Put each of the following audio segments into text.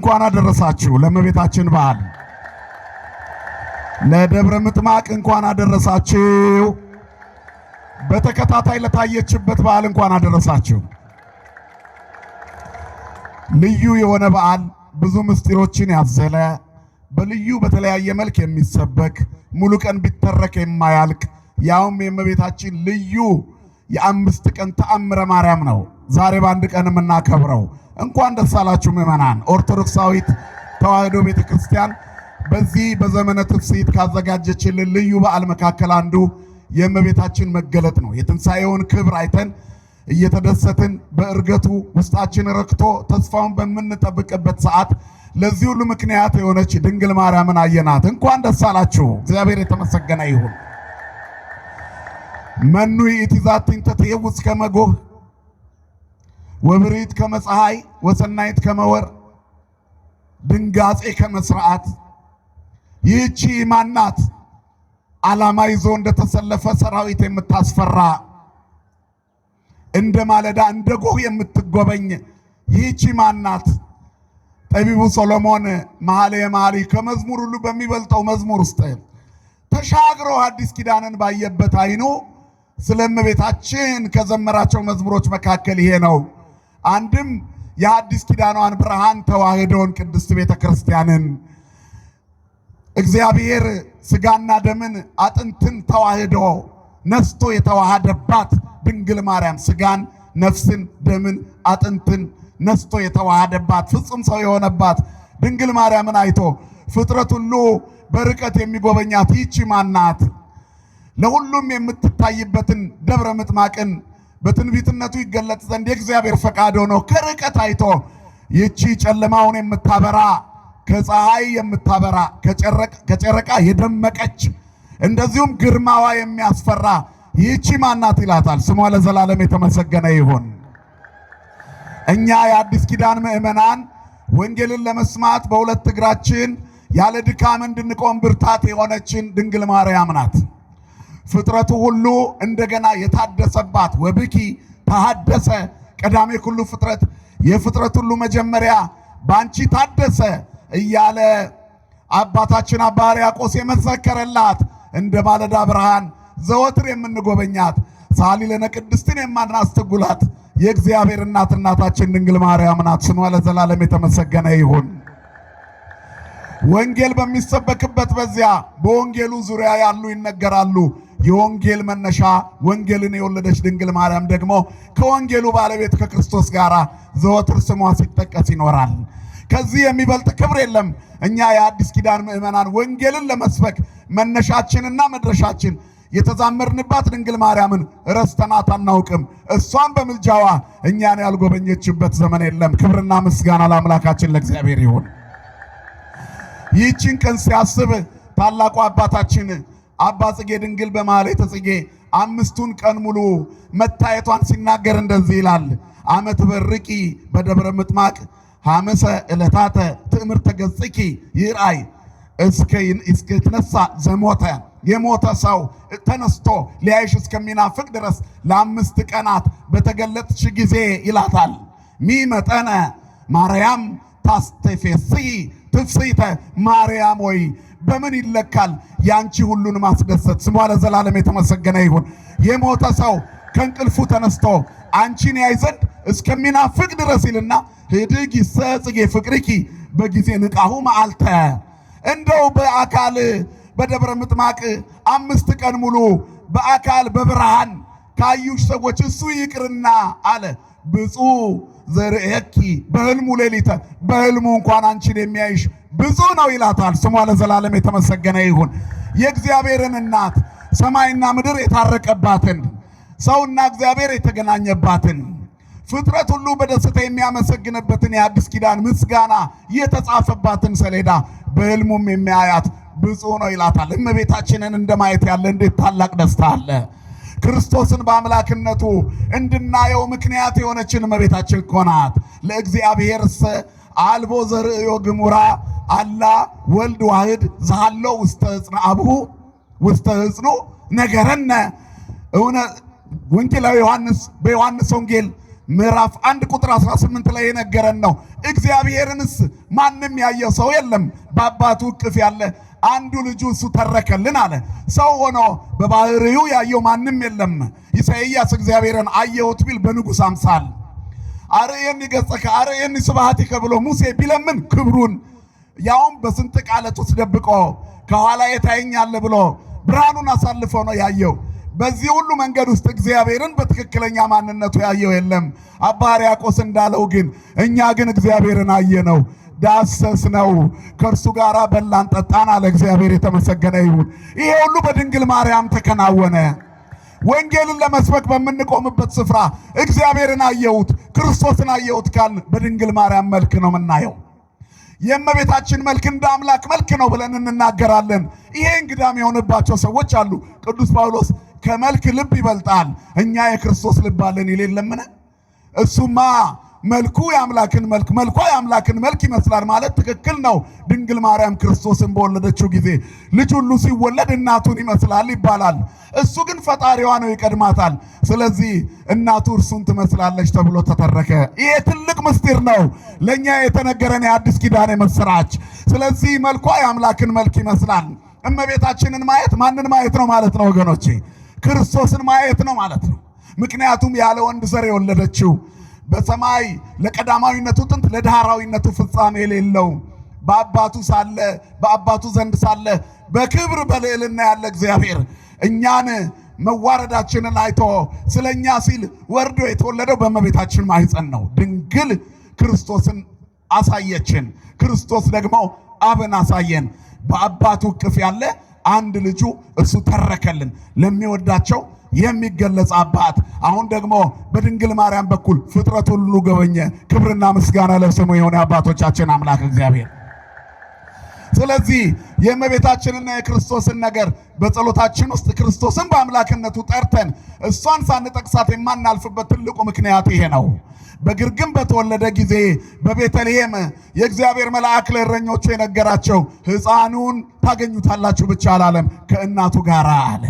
እንኳን አደረሳችሁ ለእመቤታችን በዓል። ለደብረ ምጥማቅ እንኳን አደረሳችሁ። በተከታታይ ለታየችበት በዓል እንኳን አደረሳችሁ። ልዩ የሆነ በዓል ብዙ ምስጢሮችን ያዘለ በልዩ በተለያየ መልክ የሚሰበክ ሙሉ ቀን ቢተረክ የማያልቅ ያውም የእመቤታችን ልዩ የአምስት ቀን ተአምረ ማርያም ነው ዛሬ በአንድ ቀን የምናከብረው። እንኳን ደስ አላችሁ ምዕመናን። ኦርቶዶክሳዊት ተዋሕዶ ቤተክርስቲያን በዚህ በዘመነ ትፍስሕት ካዘጋጀችልን ልዩ በዓል መካከል አንዱ የእመቤታችን መገለጥ ነው። የትንሣኤውን ክብር አይተን እየተደሰትን በእርገቱ ውስጣችን ረክቶ ተስፋውን በምንጠብቅበት ሰዓት ለዚህ ሁሉ ምክንያት የሆነች ድንግል ማርያምን አየናት። እንኳን ደስ አላችሁ። እግዚአብሔር የተመሰገነ ይሁን። መኑ ይእቲ ዛቲ እንተ ትዔውፅ ከመ ጎህ ወብርሂት ከመ ፀሐይ ወሰናይት ከመ ወር ድንጋጼ ከመ ስርዓት። ይህቺ ማናት? ዓላማ ይዞ እንደተሰለፈ ሰራዊት የምታስፈራ እንደ ማለዳ እንደ ጎህ የምትጎበኝ ይህቺ ማናት? ጠቢቡ ሰሎሞን መኃልየ መኃልይ ከመዝሙር ሁሉ በሚበልጠው መዝሙር ውስጥ ተሻግሮ አዲስ ኪዳንን ባየበት አይኑ ስለ እመቤታችን ከዘመራቸው መዝሙሮች መካከል ይሄ ነው። አንድም የአዲስ ኪዳኗን ብርሃን ተዋሕዶን ቅድስት ቤተ ክርስቲያንን እግዚአብሔር ሥጋና ደምን አጥንትን ተዋሕዶ ነስቶ የተዋሃደባት ድንግል ማርያም ሥጋን ነፍስን ደምን አጥንትን ነስቶ የተዋሃደባት ፍጹም ሰው የሆነባት ድንግል ማርያምን አይቶ ፍጥረት ሁሉ በርቀት የሚጎበኛት ይህቺ ማናት? ለሁሉም የምትታይበትን ደብረ ምጥማቅን በትንቢትነቱ ይገለጥ ዘንድ የእግዚአብሔር ፈቃድ ሆኖ ከርቀት አይቶ ይህቺ ጨለማውን የምታበራ ከፀሐይ የምታበራ ከጨረቃ የደመቀች እንደዚሁም ግርማዋ የሚያስፈራ ይህቺ ማናት ይላታል። ስሟ ለዘላለም የተመሰገነ ይሁን። እኛ የአዲስ ኪዳን ምዕመናን ወንጌልን ለመስማት በሁለት እግራችን ያለ ድካም እንድንቆም ብርታት የሆነችን ድንግል ማርያም ናት። ፍጥረቱ ሁሉ እንደገና የታደሰባት ወብኪ ተሐደሰ ቀዳሜ ኩሉ ፍጥረት፣ የፍጥረት ሁሉ መጀመሪያ ባንቺ ታደሰ እያለ አባታችን አባ ሕርያቆስ የመሰከረላት እንደ ማለዳ ብርሃን ዘወትር የምንጎበኛት ሳሊ ለነ ቅድስትን የማናስተጉላት የእግዚአብሔር እናታችን ድንግል ማርያም ናት። ስሟ ለዘላለም የተመሰገነ ይሁን። ወንጌል በሚሰበክበት በዚያ በወንጌሉ ዙሪያ ያሉ ይነገራሉ። የወንጌል መነሻ ወንጌልን የወለደች ድንግል ማርያም ደግሞ ከወንጌሉ ባለቤት ከክርስቶስ ጋር ዘወትር ስሟ ሲጠቀስ ይኖራል። ከዚህ የሚበልጥ ክብር የለም። እኛ የአዲስ ኪዳን ምዕመናን ወንጌልን ለመስበክ መነሻችንና መድረሻችን የተዛመርንባት ድንግል ማርያምን ረስተናት አናውቅም። እሷም በምልጃዋ እኛን ያልጎበኘችበት ዘመን የለም። ክብርና ምስጋና ለአምላካችን ለእግዚአብሔር ይሁን። ይህችን ቀን ሲያስብ ታላቁ አባታችን አባ ጽጌ ድንግል በማኅሌተ ጽጌ አምስቱን ቀን ሙሉ መታየቷን ሲናገር እንደዚህ ይላል። አመት በርቂ በደብረ ምጥማቅ ሐመሰ ዕለታተ ትእምርተ ገጽኪ ይርአይ እስከ ይትነሳ ዘሞተ። የሞተ ሰው ተነስቶ ሊያይሽ እስከሚናፍቅ ድረስ ለአምስት ቀናት በተገለጥሽ ጊዜ ይላታል። ሚመጠነ ማርያም ታስተፌሲ ትፍስሕተ ማርያም ወይ በምን ይለካል ያንቺ ሁሉን ማስደሰት? ስሟ ለዘላለም የተመሰገነ ይሁን። የሞተ ሰው ከእንቅልፉ ተነስቶ አንቺን ያይ ዘንድ እስከሚናፍቅ ድረስ ይልና ህድግ ይሰጽጌ ፍቅርኪ በጊዜ ንቃሁ መዓልተ። እንደው በአካል በደብረ ምጥማቅ አምስት ቀን ሙሉ በአካል በብርሃን ካዩሽ ሰዎች እሱ ይቅርና አለ ብፁዕ ዘርእየኪ በህልሙ ሌሊተ፣ በህልሙ እንኳን አንቺን የሚያይሽ ብፁዕ ነው ይላታል። ስሟ ለዘላለም የተመሰገነ ይሁን። የእግዚአብሔርን እናት ሰማይና ምድር የታረቀባትን ሰውና እግዚአብሔር የተገናኘባትን ፍጥረት ሁሉ በደስታ የሚያመሰግንበትን የአዲስ ኪዳን ምስጋና የተጻፈባትን ሰሌዳ በህልሙም የሚያያት ብፁዕ ነው ይላታል። እመቤታችንን እንደማየት ያለ እንዴት ታላቅ ደስታ አለ! ክርስቶስን በአምላክነቱ እንድናየው ምክንያት የሆነችን እመቤታችን እኮ ናት። ለእግዚአብሔርሰ አልቦ ዘርእዮ ግሙራ አላ ወልድ ዋህድ ዘሃሎ ውስተ ዕፅነ አብሁ ውስተ ዕፅኑ ነገረነ። ወንጌላዊ ዮሐንስ በዮሐንስ ወንጌል ምዕራፍ 1 ቁጥር 18 ላይ የነገረን ነው። እግዚአብሔርንስ ማንም ያየው ሰው የለም፣ በአባቱ እቅፍ ያለ አንዱ ልጁ እሱ ተረከልን አለ። ሰው ሆኖ በባህሪው ያየው ማንም የለም። ኢሳይያስ እግዚአብሔርን አየሁት ቢል በንጉሥ አምሳል አርየኒ ገጸከ አርየኒ ስብሐቲከ ብሎ ሙሴ ቢለምን ክብሩን ያውም በስንጥቅ ዓለት ውስጥ ደብቆ ከኋላ የታየኛለህ ብሎ ብርሃኑን አሳልፎ ነው ያየው። በዚህ ሁሉ መንገድ ውስጥ እግዚአብሔርን በትክክለኛ ማንነቱ ያየው የለም። አባ ሕርያቆስ እንዳለው ግን እኛ ግን እግዚአብሔርን አየነው፣ ዳሰስነው፣ ከእርሱ ጋር በላን ጠጣን አለ። እግዚአብሔር የተመሰገነ ይሁን። ይሄ ሁሉ በድንግል ማርያም ተከናወነ። ወንጌልን ለመስበክ በምንቆምበት ስፍራ እግዚአብሔርን አየሁት፣ ክርስቶስን አየሁት ካል በድንግል ማርያም መልክ ነው የምናየው። የእመቤታችን መልክ እንደ አምላክ መልክ ነው ብለን እንናገራለን። ይሄ እንግዳም የሆነባቸው ሰዎች አሉ። ቅዱስ ጳውሎስ ከመልክ ልብ ይበልጣል፣ እኛ የክርስቶስ ልብ አለን ይል የለምን? እሱማ መልኩ የአምላክን መልክ መልኳ የአምላክን መልክ ይመስላል ማለት ትክክል ነው። ድንግል ማርያም ክርስቶስን በወለደችው ጊዜ ልጅ ሁሉ ሲወለድ እናቱን ይመስላል ይባላል። እሱ ግን ፈጣሪዋ ነው፣ ይቀድማታል። ስለዚህ እናቱ እርሱን ትመስላለች ተብሎ ተተረከ። ይሄ ትልቅ ምስጢር ነው ለኛ የተነገረን የአዲስ ኪዳን የምስራች። ስለዚህ መልኳ የአምላክን መልክ ይመስላል። እመቤታችንን ማየት ማንን ማየት ነው ማለት ነው ወገኖቼ? ክርስቶስን ማየት ነው ማለት ነው። ምክንያቱም ያለ ወንድ ዘር የወለደችው በሰማይ ለቀዳማዊነቱ ጥንት ለዳህራዊነቱ ፍጻሜ የሌለው በአባቱ ዘንድ ሳለ በክብር በልዕልና ያለ እግዚአብሔር እኛን መዋረዳችንን አይቶ ስለኛ ሲል ወርዶ የተወለደው በእመቤታችን ማኅፀን ነው። ድንግል ክርስቶስን አሳየችን፣ ክርስቶስ ደግሞ አብን አሳየን። በአባቱ እቅፍ ያለ አንድ ልጁ እሱ ተረከልን፣ ለሚወዳቸው የሚገለጽ አባት። አሁን ደግሞ በድንግል ማርያም በኩል ፍጥረት ሁሉ ጎበኘ። ክብርና ምስጋና ለስሙ የሆነ አባቶቻችን አምላክ እግዚአብሔር። ስለዚህ የእመቤታችንና የክርስቶስን ነገር በጸሎታችን ውስጥ ክርስቶስን በአምላክነቱ ጠርተን እሷን ሳንጠቅሳት የማናልፍበት ትልቁ ምክንያት ይሄ ነው። በግርግም በተወለደ ጊዜ በቤተልሔም የእግዚአብሔር መልአክ ለእረኞቹ የነገራቸው ሕፃኑን ታገኙታላችሁ ብቻ አላለም፣ ከእናቱ ጋር አለ።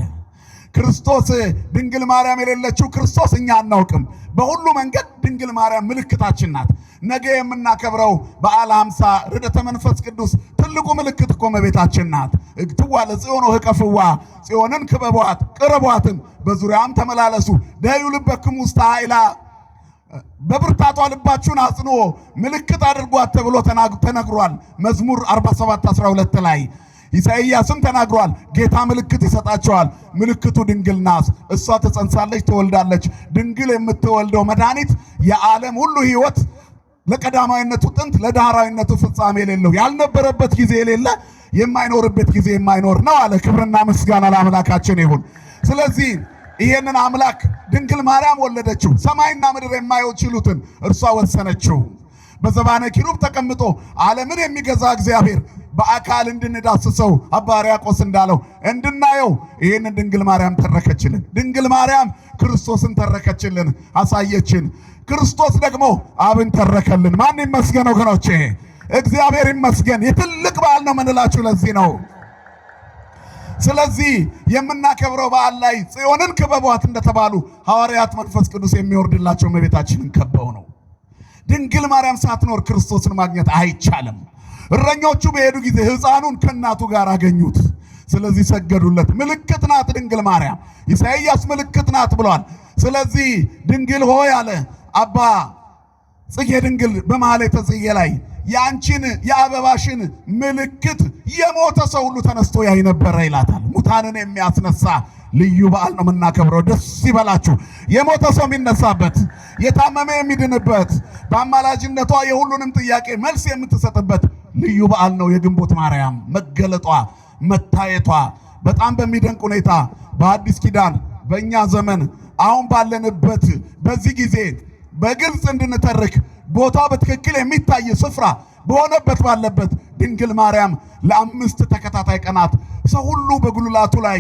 ክርስቶስ ድንግል ማርያም የሌለችው ክርስቶስ እኛ አናውቅም። በሁሉ መንገድ ድንግል ማርያም ምልክታችን ናት። ነገ የምናከብረው በዓለ ሃምሳ ርደተ መንፈስ ቅዱስ ትልቁ ምልክት እኮ እመቤታችን ናት። እግትዋ ለጽዮን ወህቀፍዋ፣ ጽዮንን ክበቧት ቅረቧትም፣ በዙሪያም ተመላለሱ። ደዩ ልበክሙ ውስተ ኃይላ፣ በብርታቷ ልባችሁን አጽንኦ ምልክት አድርጓት ተብሎ ተነግሯል። መዝሙር 47:12 ላይ ኢሳይያስም ተናግሯል። ጌታ ምልክት ይሰጣቸዋል፣ ምልክቱ ድንግል ናት። እሷ ትጸንሳለች፣ ትወልዳለች። ድንግል የምትወልደው መድኃኒት የዓለም ሁሉ ሕይወት ለቀዳማዊነቱ ጥንት ለዳህራዊነቱ ፍጻሜ የሌለው ያልነበረበት ጊዜ የሌለ የማይኖርበት ጊዜ የማይኖር ነው አለ። ክብርና ምስጋና ለአምላካችን ይሁን። ስለዚህ ይሄንን አምላክ ድንግል ማርያም ወለደችው። ሰማይና ምድር የማይችሉትን እርሷ ወሰነችው። በዘባነ ኪሩብ ተቀምጦ ዓለምን የሚገዛ እግዚአብሔር በአካል እንድንዳስሰው አባ ሕርያቆስ እንዳለው እንድናየው ይህንን ድንግል ማርያም ተረከችልን። ድንግል ማርያም ክርስቶስን ተረከችልን፣ አሳየችን። ክርስቶስ ደግሞ አብን ተረከልን። ማን ይመስገን ወገኖቼ? እግዚአብሔር ይመስገን። የትልቅ በዓል ነው የምንላችሁ ለዚህ ነው። ስለዚህ የምናከብረው በዓል ላይ ጽዮንን ክበቧት እንደተባሉ ሐዋርያት መንፈስ ቅዱስ የሚወርድላቸው እመቤታችንን ከበው ነው። ድንግል ማርያም ሳትኖር ክርስቶስን ማግኘት አይቻልም። እረኞቹ በሄዱ ጊዜ ሕፃኑን ከእናቱ ጋር አገኙት። ስለዚህ ሰገዱለት። ምልክት ናት ድንግል ማርያም። ኢሳይያስ ምልክት ናት ብሏል። ስለዚህ ድንግል ሆይ አለ አባ ጽጌ ድንግል በማኅሌተ ጽጌ ላይ ያንቺን የአበባሽን ምልክት የሞተ ሰው ሁሉ ተነስቶ ያይ ነበረ ይላታል። ሙታንን የሚያስነሳ ልዩ በዓል ነው የምናከብረው። ደስ ይበላችሁ። የሞተ ሰው የሚነሳበት፣ የታመመ የሚድንበት፣ በአማላጅነቷ የሁሉንም ጥያቄ መልስ የምትሰጥበት ልዩ በዓል ነው የግንቦት ማርያም መገለጧ፣ መታየቷ በጣም በሚደንቅ ሁኔታ በአዲስ ኪዳን በእኛ ዘመን አሁን ባለንበት በዚህ ጊዜ በግልጽ እንድንተርክ ቦታው በትክክል የሚታይ ስፍራ በሆነበት ባለበት ድንግል ማርያም ለ5 ተከታታይ ቀናት ሰው ሁሉ በጉልላቱ ላይ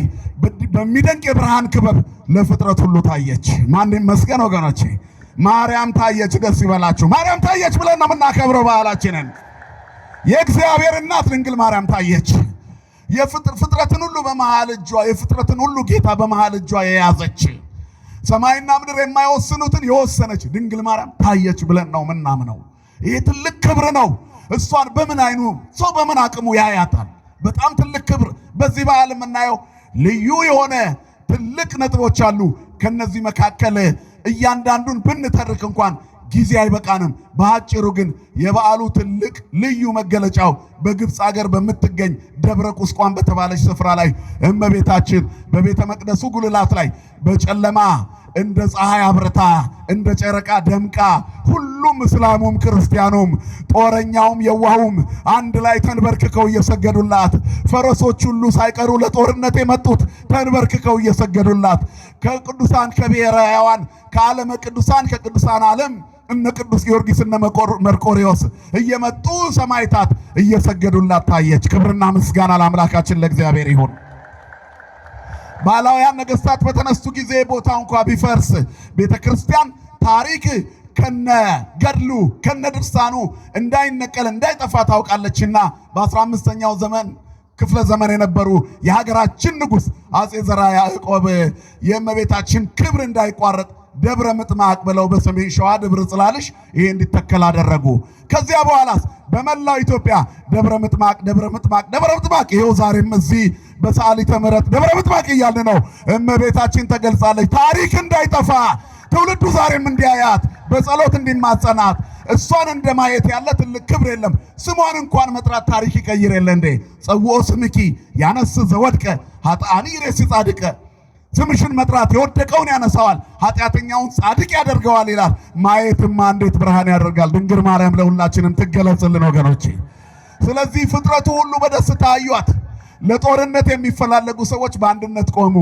በሚደንቅ የብርሃን ክበብ ለፍጥረት ሁሉ ታየች። ማን ይመስገን ወገኖቼ? ማርያም ታየች። ደስ ይበላችሁ። ማርያም ታየች ብለን ነው የምናከብረው በዓላችንን። የእግዚአብሔር እናት ድንግል ማርያም ታየች። ፍጥረትን ሁሉ በመሃል እጇ፣ የፍጥረትን ሁሉ ጌታ በመሃል እጇ የያዘች፣ ሰማይና ምድር የማይወስኑትን የወሰነች ድንግል ማርያም ታየች ብለን ነው ምናምነው። ይሄ ትልቅ ክብር ነው። እሷን በምን አይኑ ሰው በምን አቅሙ ያያታል? በጣም ትልቅ ክብር። በዚህ በዓል የምናየው ልዩ የሆነ ትልቅ ነጥቦች አሉ። ከነዚህ መካከል እያንዳንዱን ብንተርክ እንኳን ጊዜ አይበቃንም። በአጭሩ ግን የበዓሉ ትልቅ ልዩ መገለጫው በግብፅ ሀገር በምትገኝ ደብረ ቁስቋም በተባለች ስፍራ ላይ እመቤታችን በቤተ መቅደሱ ጉልላት ላይ በጨለማ እንደ ፀሐይ አብርታ እንደ ጨረቃ ደምቃ ሁሉም እስላሙም ክርስቲያኑም ጦረኛውም የዋሁም አንድ ላይ ተንበርክከው እየሰገዱላት፣ ፈረሶች ሁሉ ሳይቀሩ ለጦርነት የመጡት ተንበርክከው እየሰገዱላት፣ ከቅዱሳን ከብሔራውያን ከዓለመ ቅዱሳን ከቅዱሳን ዓለም እነ ቅዱስ ጊዮርጊስ እነ መርቆሬዎስ እየመጡ ሰማዕታት እየሰገዱላት ታየች። ክብርና ምስጋና ለአምላካችን ለእግዚአብሔር ይሁን። ባላውያን ነገስታት በተነሱ ጊዜ ቦታው እንኳ ቢፈርስ ቤተክርስቲያን ታሪክ ከነ ገድሉ ከነ ድርሳኑ እንዳይነቀል እንዳይጠፋ ታውቃለችና በ15ኛው ዘመን ክፍለ ዘመን የነበሩ የሀገራችን ንጉሥ አጼ ዘርዓ ያዕቆብ የእመቤታችን ክብር እንዳይቋረጥ ደብረ ምጥማቅ ብለው በሰሜን ሸዋ ደብረ ጽላልሽ ይሄ እንዲተከል አደረጉ። ከዚያ በኋላስ በመላው ኢትዮጵያ ደብረ ምጥማቅ ደብረ ምጥማቅ ደብረ ምጥማቅ ይሄው ዛሬም እዚህ በሰዓሊተ ምሕረት ደብረ ምጥማቅ እያልን ነው። እመቤታችን ተገልጻለች። ታሪክ እንዳይጠፋ ትውልዱ ዛሬም እንዲያያት በጸሎት እንዲማጸናት እሷን እንደማየት ያለ ትልቅ ክብር የለም። ስሟን እንኳን መጥራት ታሪክ ይቀይር የለ እንዴ? ጸውኦ ስምኪ ያነስ ዘወድቀ ኃጥአኒ ይሬሲ ጻድቀ፣ ስምሽን መጥራት የወደቀውን ያነሳዋል፣ ኃጢአተኛውን ጻድቅ ያደርገዋል ይላል። ማየትማ እንዴት ብርሃን ያደርጋል። ድንግል ማርያም ለሁላችንም ትገለጽልን ወገኖቼ። ስለዚህ ፍጥረቱ ሁሉ በደስታ አዩአት። ለጦርነት የሚፈላለጉ ሰዎች በአንድነት ቆሙ።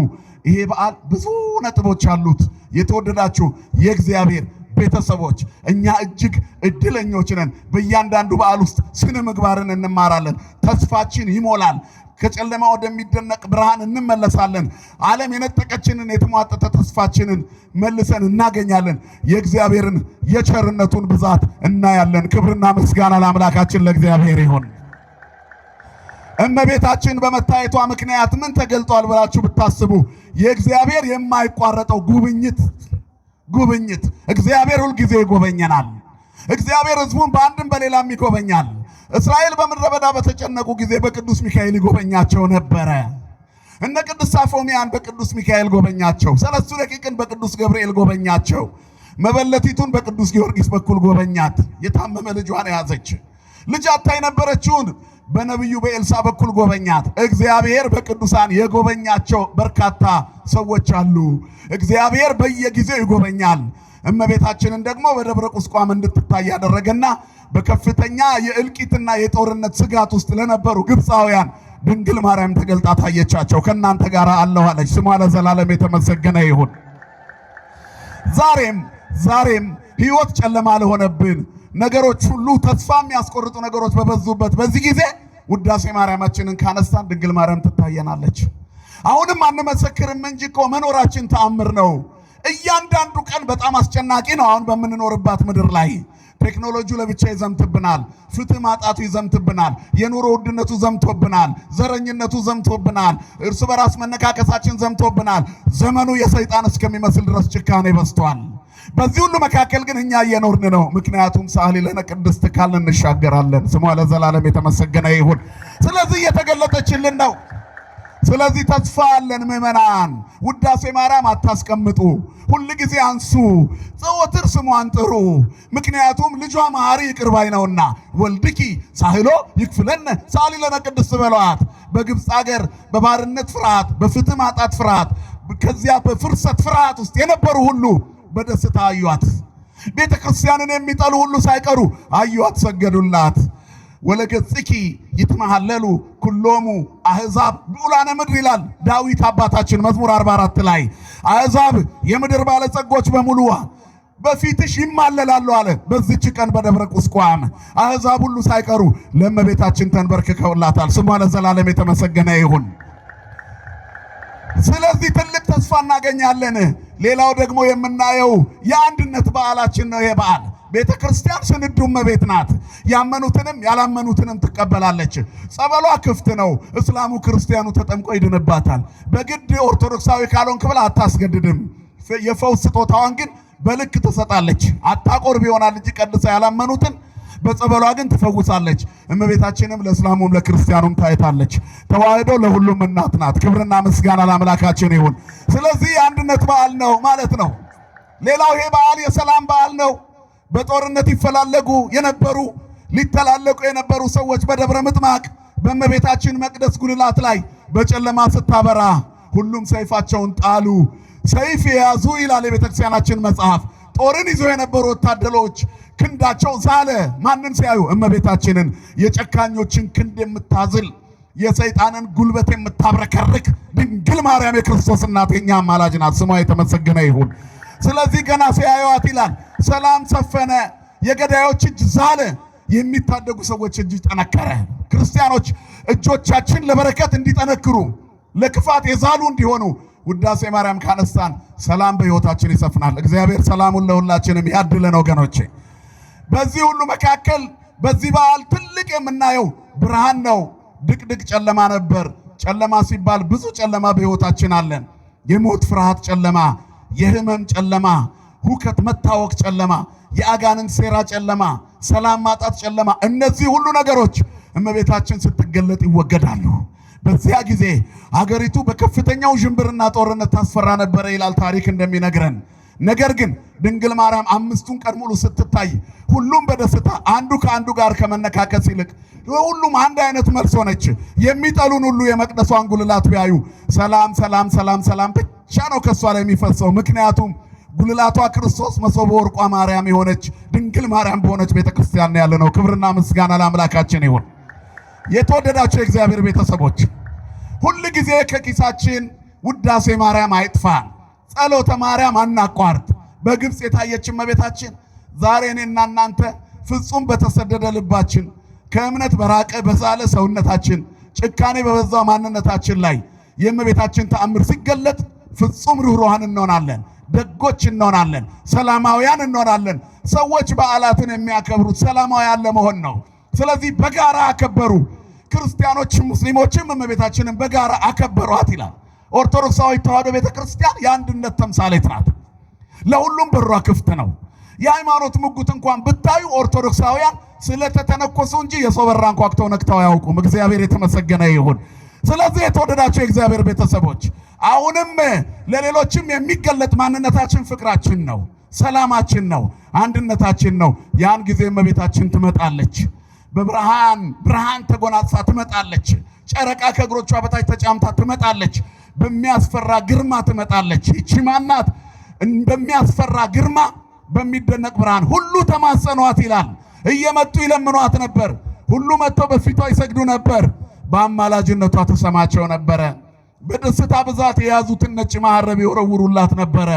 ይሄ በዓል ብዙ ነጥቦች አሉት። የተወደዳችሁ የእግዚአብሔር ቤተሰቦች እኛ እጅግ እድለኞች ነን። በእያንዳንዱ በዓል ውስጥ ስነ ምግባርን እንማራለን። ተስፋችን ይሞላል። ከጨለማ ወደሚደነቅ ብርሃን እንመለሳለን። ዓለም የነጠቀችንን የተሟጠጠ ተስፋችንን መልሰን እናገኛለን። የእግዚአብሔርን የቸርነቱን ብዛት እናያለን። ክብርና ምስጋና ለአምላካችን ለእግዚአብሔር ይሁን። እመቤታችን በመታየቷ ምክንያት ምን ተገልጧል ብላችሁ ብታስቡ የእግዚአብሔር የማይቋረጠው ጉብኝት እግዚአብሔር ሁልጊዜ ይጎበኘናል። እግዚአብሔር ሕዝቡን በአንድም በሌላም ይጎበኛል። እስራኤል በምድረ በዳ በተጨነቁ ጊዜ በቅዱስ ሚካኤል ይጎበኛቸው ነበረ። እነ ቅዱስ ሳፎሚያን በቅዱስ ሚካኤል ጎበኛቸው። ሰለስቱ ደቂቅን በቅዱስ ገብርኤል ጎበኛቸው። መበለቲቱን በቅዱስ ጊዮርጊስ በኩል ጎበኛት። የታመመ ልጇን የያዘች ልጅ አታ የነበረችውን በነቢዩ በኤልሳ በኩል ጎበኛት። እግዚአብሔር በቅዱሳን የጎበኛቸው በርካታ ሰዎች አሉ። እግዚአብሔር በየጊዜው ይጎበኛል። እመቤታችንን ደግሞ በደብረ ቁስቋም እንድትታይ ያደረገና በከፍተኛ የእልቂትና የጦርነት ስጋት ውስጥ ለነበሩ ግብፃውያን ድንግል ማርያም ተገልጣ ታየቻቸው። ከእናንተ ጋር አለሁ አለች። ስሟ ለዘላለም የተመሰገነ ይሁን። ዛሬም ሕይወት ጨለማ ለሆነብን ነገሮች ሁሉ ተስፋ የሚያስቆርጡ ነገሮች በበዙበት በዚህ ጊዜ ውዳሴ ማርያማችንን ካነሳን ድንግል ማርያም ትታየናለች። አሁንም አንመሰክርም እንጂ እኮ መኖራችን ተአምር ነው። እያንዳንዱ ቀን በጣም አስጨናቂ ነው። አሁን በምንኖርባት ምድር ላይ ቴክኖሎጂው ለብቻ ይዘምትብናል፣ ፍትህ ማጣቱ ይዘምትብናል፣ የኑሮ ውድነቱ ዘምቶብናል፣ ዘረኝነቱ ዘምቶብናል፣ እርስ በራስ መነካከሳችን ዘምቶብናል። ዘመኑ የሰይጣን እስከሚመስል ድረስ ጭካኔ በዝቷል። በዚህ ሁሉ መካከል ግን እኛ እየኖርን ነው። ምክንያቱም ሳህሊ ለነ ቅድስት ካልን እንሻገራለን። ስሟ ለዘላለም የተመሰገነ ይሁን። ስለዚህ እየተገለጠችልን ነው። ስለዚህ ተስፋ አለን። ምዕመናን ውዳሴ ማርያም አታስቀምጡ፣ ሁል ጊዜ አንሱ፣ ዘወትር ስሟን ጥሩ። ምክንያቱም ልጇ መሐሪ ይቅር ባይ ነውና። ወልድኪ ሳህሎ ይክፍለነ ሳሊ ለነ ቅድስት በለዋት። በግብፅ ሀገር በባርነት ፍርሃት፣ በፍትህ ማጣት ፍርሃት፣ ከዚያ በፍርሰት ፍርሃት ውስጥ የነበሩ ሁሉ በደስታ አዩአት። ቤተ ክርስቲያንን የሚጠሉ ሁሉ ሳይቀሩ አዩአት፣ ሰገዱላት። ወለገጽኪ ይትመሃለሉ ኩሎሙ አሕዛብ ብዑላነ ምድር ይላል ዳዊት አባታችን መዝሙር 44 ላይ። አሕዛብ የምድር ባለጸጎች በሙሉ በፊትሽ ይማለላሉ አለ። በዚች ቀን በደብረ ቁስቋም አሕዛብ ሁሉ ሳይቀሩ ለእመቤታችን ተንበርክከውላታል። ስሟ ለዘላለም የተመሰገነ ይሁን። ስለዚህ ትልቅ ተስፋ እናገኛለን። ሌላው ደግሞ የምናየው የአንድነት በዓላችን ነው። ይሄ በዓል ቤተ ክርስቲያን ስንዱ እመቤት ናት። ያመኑትንም ያላመኑትንም ትቀበላለች። ጸበሏ ክፍት ነው። እስላሙ ክርስቲያኑ ተጠምቆ ይድንባታል። በግድ ኦርቶዶክሳዊ ካልሆንክ ብላ አታስገድድም። የፈውስ ስጦታዋን ግን በልክ ትሰጣለች። አታቆርብ ይሆናል እንጂ ቀድሳ ያላመኑትን በጸበሏ ግን ትፈውሳለች። እመቤታችንም ለእስላሙም ለክርስቲያኑም ታይታለች። ተዋህዶ ለሁሉም እናት ናት። ክብርና ምስጋና ለአምላካችን ይሁን። ስለዚህ የአንድነት በዓል ነው ማለት ነው። ሌላው ይሄ በዓል የሰላም በዓል ነው። በጦርነት ይፈላለጉ የነበሩ ሊተላለቁ የነበሩ ሰዎች በደብረ ምጥማቅ በእመቤታችን መቅደስ ጉልላት ላይ በጨለማ ስታበራ ሁሉም ሰይፋቸውን ጣሉ። ሰይፍ የያዙ ይላል የቤተክርስቲያናችን መጽሐፍ። ጦርን ይዘው የነበሩ ወታደሮች ክንዳቸው ዛለ። ማንን ሲያዩ? እመቤታችንን። የጨካኞችን ክንድ የምታዝል የሰይጣንን ጉልበት የምታብረከርክ ድንግል ማርያም የክርስቶስ እናት የኛ አማላጅ ናት። ስሟ የተመሰገነ ይሁን። ስለዚህ ገና ሲያዩዋት ይላል ሰላም ሰፈነ፣ የገዳዮች እጅ ዛለ፣ የሚታደጉ ሰዎች እጅ ጠነከረ። ክርስቲያኖች እጆቻችን ለበረከት እንዲጠነክሩ ለክፋት የዛሉ እንዲሆኑ ውዳሴ ማርያም ካነሳን ሰላም በሕይወታችን ይሰፍናል። እግዚአብሔር ሰላሙን ለሁላችንም ያድለን ወገኖቼ። በዚህ ሁሉ መካከል በዚህ በዓል ትልቅ የምናየው ብርሃን ነው። ድቅድቅ ጨለማ ነበር። ጨለማ ሲባል ብዙ ጨለማ በሕይወታችን አለን። የሞት ፍርሃት ጨለማ፣ የህመም ጨለማ፣ ሁከት መታወክ ጨለማ፣ የአጋንንት ሴራ ጨለማ፣ ሰላም ማጣት ጨለማ። እነዚህ ሁሉ ነገሮች እመቤታችን ስትገለጥ ይወገዳሉ። በዚያ ጊዜ አገሪቱ በከፍተኛው ዥንብርና ጦርነት ታስፈራ ነበረ ይላል ታሪክ እንደሚነግረን። ነገር ግን ድንግል ማርያም 5ቱን ቀን ሙሉ ስትታይ ሁሉም በደስታ አንዱ ከአንዱ ጋር ከመነካከስ ይልቅ ሁሉም አንድ አይነት መልስ ሆነች። የሚጠሉን ሁሉ የመቅደሷን ጉልላት ቢያዩ ሰላም ሰላም ሰላም ሰላም ብቻ ነው ከሷ ላይ የሚፈሰው። ምክንያቱም ጉልላቷ ክርስቶስ መሶበ ወርቋ ማርያም የሆነች ድንግል ማርያም በሆነች ቤተክርስቲያን ነው ያለነው። ክብርና ምስጋና ለአምላካችን ይሁን። የተወደዳችሁ የእግዚአብሔር ቤተሰቦች ሁል ጊዜ ከኪሳችን ውዳሴ ማርያም አይጥፋን፣ ጸሎተ ማርያም አናቋርጥ። በግብፅ የታየች እመቤታችን ዛሬ እኔና እናንተ ፍጹም በተሰደደ ልባችን ከእምነት በራቀ በዛለ ሰውነታችን ጭካኔ በበዛው ማንነታችን ላይ የእመቤታችን ተአምር ሲገለጥ ፍጹም ርኅሩሃን እንሆናለን፣ ደጎች እንሆናለን፣ ሰላማውያን እንሆናለን። ሰዎች በዓላትን የሚያከብሩት ሰላማውያን ለመሆን ነው። ስለዚህ በጋራ አከበሩ። ክርስቲያኖችም ሙስሊሞችም እመቤታችንን በጋራ አከበሯት ይላል። ኦርቶዶክሳዊት ተዋሕዶ ቤተክርስቲያን የአንድነት ተምሳሌት ናት። ለሁሉም በሯ ክፍት ነው። የሃይማኖት ሙግት እንኳን ብታዩ ኦርቶዶክሳውያን ስለተተነኮሱ እንጂ የሰው በር አንኳኩተው ነክተው አያውቁም። እግዚአብሔር የተመሰገነ ይሁን። ስለዚህ የተወደዳቸው የእግዚአብሔር ቤተሰቦች አሁንም ለሌሎችም የሚገለጥ ማንነታችን ፍቅራችን ነው፣ ሰላማችን ነው፣ አንድነታችን ነው። ያን ጊዜ እመቤታችን ትመጣለች። ብርሃን ተጎናጽፋ ትመጣለች። ጨረቃ ከእግሮቿ በታች ተጫምታ ትመጣለች። በሚያስፈራ ግርማ ትመጣለች። ይቺ ማናት? በሚያስፈራ ግርማ በሚደነቅ ብርሃን ሁሉ ተማጸኗት ይላል። እየመጡ ይለምኗት ነበር። ሁሉ መጥተው በፊቷ ይሰግዱ ነበር። በአማላጅነቷ ተሰማቸው ነበረ። በደስታ ብዛት የያዙትን ነጭ መሐረብ ይወረውሩላት ነበረ።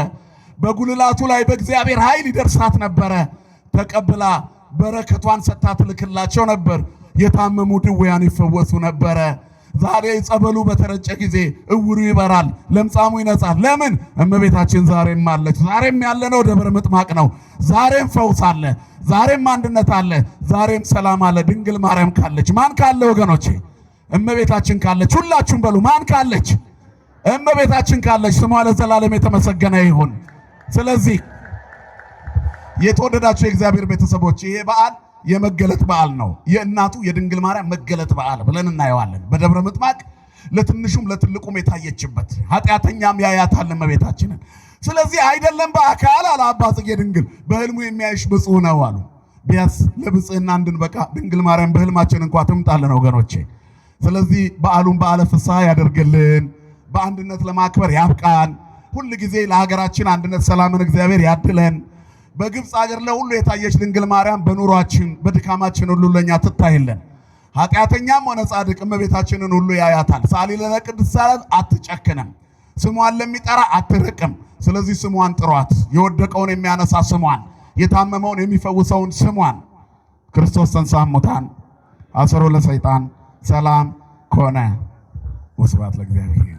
በጉልላቱ ላይ በእግዚአብሔር ኃይል ይደርሳት ነበረ። ተቀብላ በረከቷን ሰጥታ ትልክላቸው ነበር። የታመሙ ድውያን ይፈወሱ ነበረ። ዛሬ ጸበሉ በተረጨ ጊዜ እውሩ ይበራል፣ ለምጻሙ ይነጻል። ለምን? እመቤታችን ዛሬም አለች። ዛሬም ያለነው ደብረ ምጥማቅ ነው። ዛሬም ፈውስ አለ፣ ዛሬም አንድነት አለ፣ ዛሬም ሰላም አለ። ድንግል ማርያም ካለች ማን ካለ ወገኖቼ? እመቤታችን ካለች። ሁላችሁም በሉ ማን ካለች? እመቤታችን ካለች። ስሟ ለዘላለም የተመሰገነ ይሁን። ስለዚህ የተወደዳችሁ የእግዚአብሔር ቤተሰቦች ይሄ በዓል የመገለጥ በዓል ነው። የእናቱ የድንግል ማርያም መገለጥ በዓል ብለን እናየዋለን። በደብረ ምጥማቅ ለትንሹም ለትልቁም የታየችበት ኃጢአተኛም ያያታል እመቤታችንን። ስለዚህ አይደለም በአካል አለ አባ ጽጌ ድንግል በህልሙ የሚያይሽ ብፁዕ ነው አሉ። ቢያንስ ለብፅዕና እንድንበቃ ድንግል ማርያም በህልማችን እንኳን ትምጣልን ወገኖቼ። ስለዚህ በዓሉን በዓለ ፍስሐ ያደርግልን፣ በአንድነት ለማክበር ያብቃን። ሁል ጊዜ ለሀገራችን አንድነት ሰላምን እግዚአብሔር ያድለን። በግብፅ ሀገር ለሁሉ የታየች ድንግል ማርያም በኑሯችን በድካማችን ሁሉ ለኛ ትታይልን። ኃጢአተኛም ሆነ ጻድቅ እመቤታችንን ሁሉ ያያታል። ሳሊ ለነ ቅድስት ሳላት አትጨክንም፣ ስሟን ለሚጠራ አትርቅም። ስለዚህ ስሟን ጥሯት። የወደቀውን የሚያነሳ ስሟን፣ የታመመውን የሚፈውሰውን ስሟን። ክርስቶስ ተንሥአ እሙታን አሰሮ ለሰይጣን ሰላም ኮነ። ወስብሐት ለእግዚአብሔር።